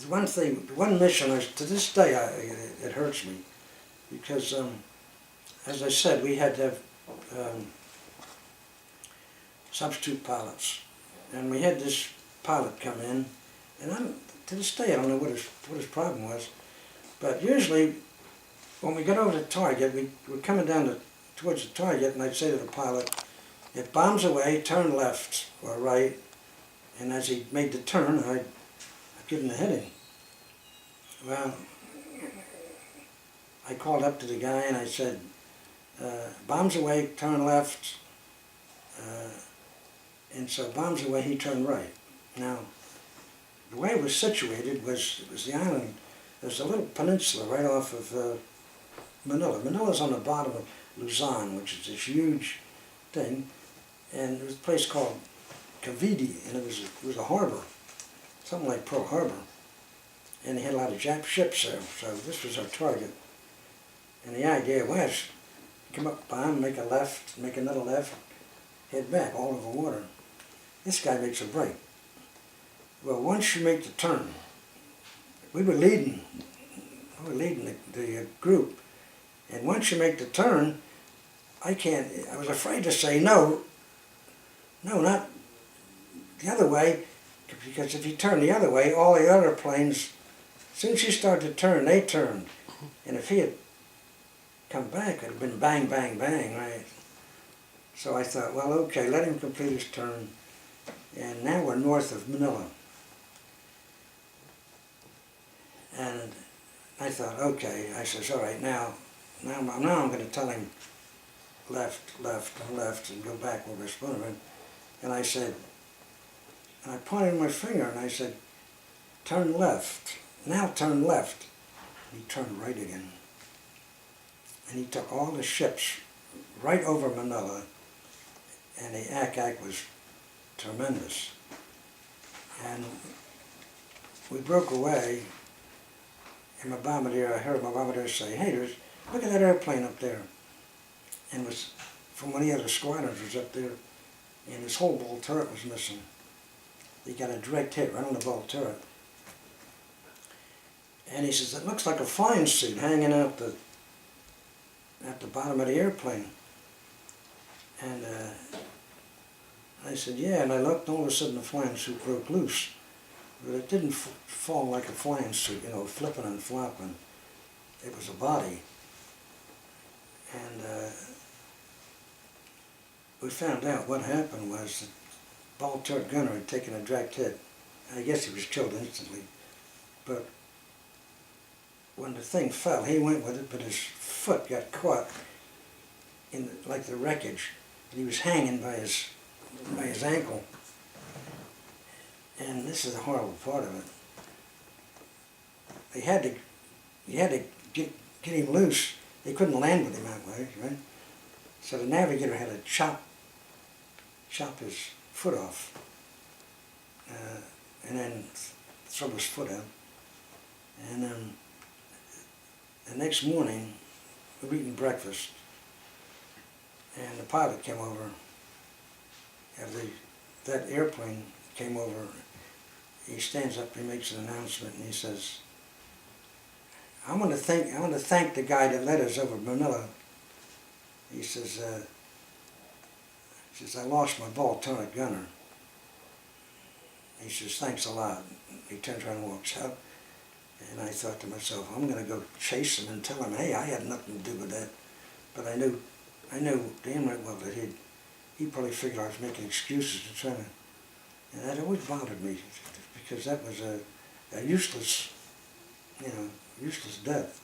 one thing, one mission, to this day, it hurts me, because, as I said, we had to have substitute pilots, and we had this pilot come in, and to this day I don't know what his problem was, but usually when we got over the target, we were coming down towards the target, and I'd say to the pilot, "It bombs away, turn left or right," and as he made the turn, I'd give him the heading. Well, I called up to the guy and I said, "Bombs away, turn left," and so bombs away, he turned right. Now, the way it was situated was the island. There's a little peninsula right off of Manila. Manila's on the bottom of Luzon, which is this huge thing, and there was a place called Cavite, and it was a harbor, something like Pearl Harbor, and they had a lot of Jap ships there, so this was our target. And the idea was, come up behind, make a left, make another left, head back, all over water. This guy makes a break. Well, once you make the turn, we were leading the group, and once you make the turn, I was afraid to say no, not the other way, because if you turn the other way, all the other planes, as soon as you start to turn, they turned. And if he had come back, it would have been bang, bang, bang, right? So I thought, well, okay, let him complete his turn. And now we're north of Manila. And I thought, okay, I says, all right, now I'm going to tell him left, left, left, and go back where we're supposed to. And I said, and I pointed my finger and I said, turn left, now turn left. And he turned right again. And he took all the ships right over Manila, and the ack was tremendous. And we broke away, and I heard my bombardier say, "Hey, look at that airplane up there." And it was from one of the other squadrons was up there, and his whole ball turret was missing. He got a direct hit right on the ball turret. And he says, "It looks like a flying suit hanging out at the bottom of the airplane." And I said, "Yeah," and I looked, and all of a sudden the flying suit broke loose. But it didn't fall like a flying suit, you know, flipping and flopping. It was a body. And we found out what happened was the ball turret gunner had taken a direct hit. I guess he was killed instantly. But when the thing fell, he went with it, but his foot got caught in like the wreckage. And he was hanging by his ankle. And this is the horrible part of it. You had to get him loose. They couldn't land with him that way, right? So the navigator had to chop his foot off, and then throw his foot out. And the next morning, we were eating breakfast, and the pilot came over. That airplane came over. He stands up, he makes an announcement, and he says, I want to thank the guy that led us over Manila." He says, "I lost my ball turret gunner." He says, "Thanks a lot." He turns around and walks out. And I thought to myself, I'm going to go chase him and tell him, hey, I had nothing to do with that. But I knew damn right well that he probably figured I was making excuses to try to, and that always bothered me, because that was a useless, useless death.